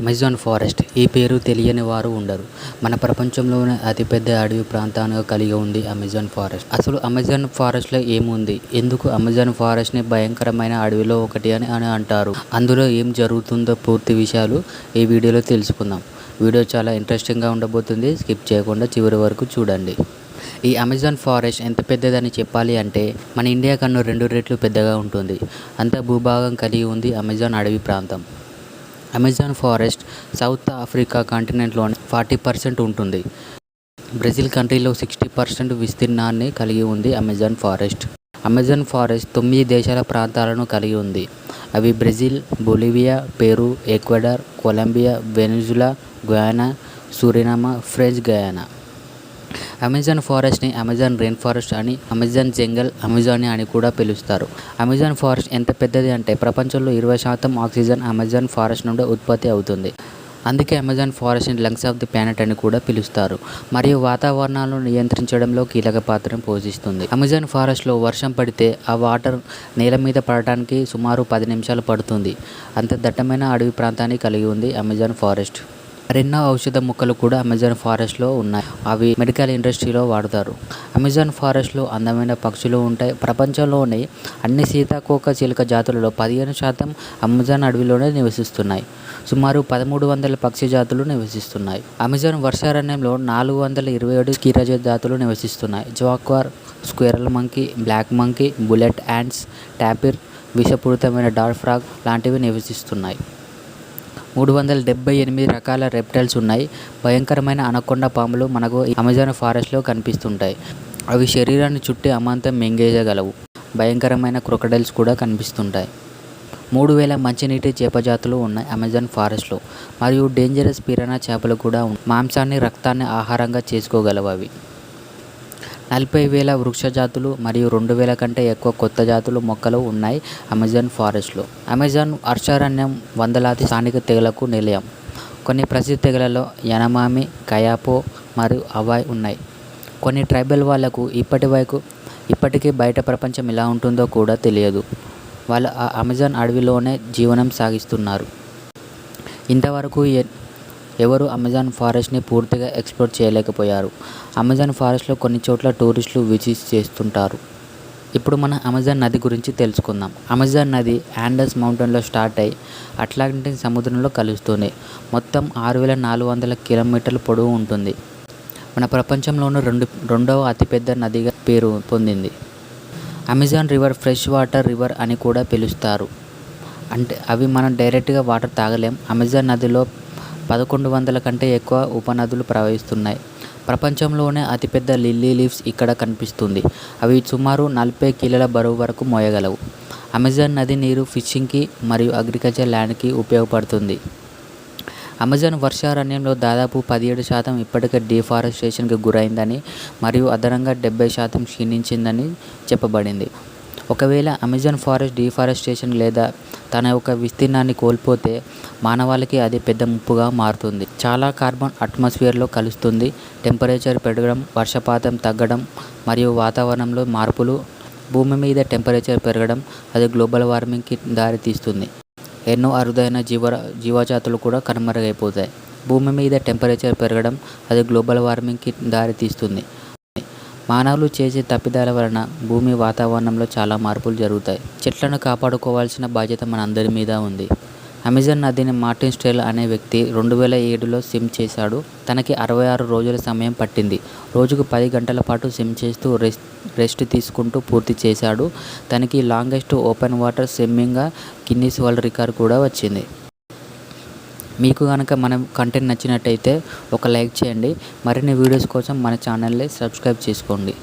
Amazon forest ఈ పేరు తెలియని వారు ఉండరు. మన ప్రపంచంలోనే అతిపెద్ద అడవి ప్రాంతాన్ని కలిగి ఉంది అమెజాన్ ఫారెస్ట్. అసలు అమెజాన్ ఫారెస్ట్లో ఏముంది, ఎందుకు అమెజాన్ ఫారెస్ట్ని భయంకరమైన అడవిలో ఒకటి అని అంటారు, అందులో ఏం జరుగుతుందో పూర్తి విషయాలు ఈ వీడియోలో తెలుసుకుందాం. వీడియో చాలా ఇంట్రెస్టింగ్గా ఉండబోతుంది, స్కిప్ చేయకుండా చివరి వరకు చూడండి. ఈ అమెజాన్ ఫారెస్ట్ ఎంత పెద్దదని చెప్పాలి అంటే మన ఇండియా కన్నా 2 రెట్లు పెద్దగా ఉంటుంది. అంత భూభాగం కలిగి ఉంది అమెజాన్ అడవి ప్రాంతం. అమెజాన్ ఫారెస్ట్ సౌత్ ఆఫ్రికా కాంటినెంట్లోనే 40% ఉంటుంది. బ్రెజిల్ కంట్రీలో 60% విస్తీర్ణాన్ని కలిగి ఉంది అమెజాన్ ఫారెస్ట్. అమెజాన్ ఫారెస్ట్ 9 దేశాల ప్రాంతాలను కలిగి ఉంది. అవి Brazil, Bolivia, Peru, Ecuador, Colombia, Venezuela, Guyana, Suriname, French Guiana. Amazon ఫారెస్ట్ని అమెజాన్ రెయిన్ ఫారెస్ట్ అని, అమెజాన్ జంగల్, అమెజానియా అని కూడా పిలుస్తారు. అమెజాన్ ఫారెస్ట్ ఎంత పెద్దది అంటే ప్రపంచంలో 20% ఆక్సిజన్ అమెజాన్ ఫారెస్ట్ నుండి ఉత్పత్తి అవుతుంది. అందుకే అమెజాన్ ఫారెస్ట్ని లంగ్స్ ఆఫ్ ది ప్లానెట్ అని కూడా పిలుస్తారు. మరియు వాతావరణాలను నియంత్రించడంలో కీలక పాత్రను పోషిస్తుంది. అమెజాన్ ఫారెస్ట్లో వర్షం పడితే ఆ వాటర్ నేల మీద పడటానికి సుమారు 10 నిమిషాలు పడుతుంది. అంత దట్టమైన అడవి ప్రాంతాన్ని కలిగి ఉంది అమెజాన్ ఫారెస్ట్. మరెన్నో ఔషధ మొక్కలు కూడా అమెజాన్ ఫారెస్ట్లో ఉన్నాయి. అవి మెడికల్ ఇండస్ట్రీలో వాడతారు. అమెజాన్ ఫారెస్ట్లో అందమైన పక్షులు ఉంటాయి. ప్రపంచంలోని అన్ని సీతాకోక చిలుక జాతులలో 15% అమెజాన్ అడవిలోనే నివసిస్తున్నాయి. సుమారు 1300 పక్షి జాతులు నివసిస్తున్నాయి. అమెజాన్ వర్షారణ్యంలో 427 కీరజ జాతులు నివసిస్తున్నాయి. Jaguar, squirrel monkey, black monkey, bullet ants, tapir, విషపూరితమైన డాట్ ఫ్రాగ్ లాంటివి నివసిస్తున్నాయి. 378 రకాల రెప్టైల్స్ ఉన్నాయి. భయంకరమైన అనకొండ పాములు మనకు అమెజాన్ ఫారెస్ట్లో కనిపిస్తుంటాయి. అవి శరీరాన్ని చుట్టి అమాంతం మింగేయగలవు. భయంకరమైన క్రొకడైల్స్ కూడా కనిపిస్తుంటాయి. 3000 మంచినీటి చేపజాతులు ఉన్నాయి అమెజాన్ ఫారెస్ట్లో. మరియు డేంజరస్ పిరానా చేపలు కూడా ఉన్నాయి. మాంసాన్ని, రక్తాన్ని ఆహారంగా చేసుకోగలవు. అవి 40,000 వృక్ష జాతులు మరియు 2,000 కంటే ఎక్కువ కొత్త జాతులు మొక్కలు ఉన్నాయి అమెజాన్ ఫారెస్ట్లో. అమెజాన్ వర్షారణ్యం వందలాది స్థానిక తెగలకు నిలయం. కొన్ని ప్రసిద్ధ తెగలలో యనమామి, కయాపో మరియు అవాయ్ ఉన్నాయి. కొన్ని ట్రైబల్ వాళ్లకు ఇప్పటికీ బయట ప్రపంచం ఎలా ఉంటుందో కూడా తెలియదు. వాళ్ళు ఆ అమెజాన్ అడవిలోనే జీవనం సాగిస్తున్నారు. ఇంతవరకు ఎవరు అమెజాన్ ఫారెస్ట్ని పూర్తిగా ఎక్స్ప్లోర్ చేయలేకపోయారు. అమెజాన్ ఫారెస్ట్లో కొన్ని చోట్ల టూరిస్టులు విజిట్ చేస్తుంటారు. ఇప్పుడు మన అమెజాన్ నది గురించి తెలుసుకుందాం. అమెజాన్ నది ఆండెస్ మౌంటైన్లో స్టార్ట్ అయి అట్లాంటిక్ సముద్రంలో కలుస్తుంది. మొత్తం 6400 కిలోమీటర్ల పొడవు ఉంటుంది. మన ప్రపంచంలోనూ రెండవ అతిపెద్ద నదిగా పేరు పొందింది. Amazon river fresh water river అని కూడా పిలుస్తారు. అంటే అవి మనం డైరెక్ట్గా వాటర్ తాగలేం. అమెజాన్ నదిలో 1100 కంటే ఎక్కువ ఉపనదులు ప్రవహిస్తున్నాయి. ప్రపంచంలోనే అతిపెద్ద లిల్లీ లీవ్స్ ఇక్కడ కనిపిస్తుంది. అవి సుమారు 40 కిలోల బరువు వరకు మోయగలవు. అమెజాన్ నది నీరు ఫిషింగ్కి మరియు అగ్రికల్చర్ ల్యాండ్కి ఉపయోగపడుతుంది. అమెజాన్ వర్షారణ్యంలో దాదాపు 17% ఇప్పటికే డిఫారెస్టేషన్కి గురైందని మరియు అదనంగా 70% క్షీణించిందని చెప్పబడింది. ఒకవేళ అమెజాన్ ఫారెస్ట్ డిఫారెస్టేషన్ లేదా తన యొక్క విస్తీర్ణాన్ని కోల్పోతే మానవాళికి అది పెద్ద ముప్పుగా మారుతుంది. చాలా కార్బన్ అట్మాస్ఫియర్లో కలుస్తుంది. టెంపరేచర్ పెరగడం, వర్షపాతం తగ్గడం మరియు వాతావరణంలో మార్పులు. భూమి మీద టెంపరేచర్ పెరగడం అది గ్లోబల్ వార్మింగ్కి దారితీస్తుంది. ఎన్నో అరుదైన జీవజాతులు కూడా కనుమరుగైపోతాయి. భూమి మీద టెంపరేచర్ పెరగడం అది గ్లోబల్ వార్మింగ్కి దారితీస్తుంది. మానవులు చేసే తప్పిదాల వలన భూమి వాతావరణంలో చాలా మార్పులు జరుగుతాయి. చెట్లను కాపాడుకోవాల్సిన బాధ్యత మనందరి మీద ఉంది. అమెజాన్ నదిని మార్టిన్ స్ట్రెల్ అనే వ్యక్తి 2007లో స్విమ్ చేశాడు. తనకి 66 రోజుల సమయం పట్టింది. రోజుకు 10 గంటల పాటు స్విమ్ చేస్తూ రెస్ట్ తీసుకుంటూ పూర్తి చేశాడు. తనకి లాంగెస్ట్ ఓపెన్ వాటర్ స్విమ్మింగ్గా గిన్నిస్ వరల్డ్ రికార్డ్ కూడా వచ్చింది. మీకు కనుక మన కంటెంట్ నచ్చినట్టయితే ఒక లైక్ చేయండి. మరిన్ని వీడియోస్ కోసం మన ఛానల్ని సబ్స్క్రైబ్ చేసుకోండి.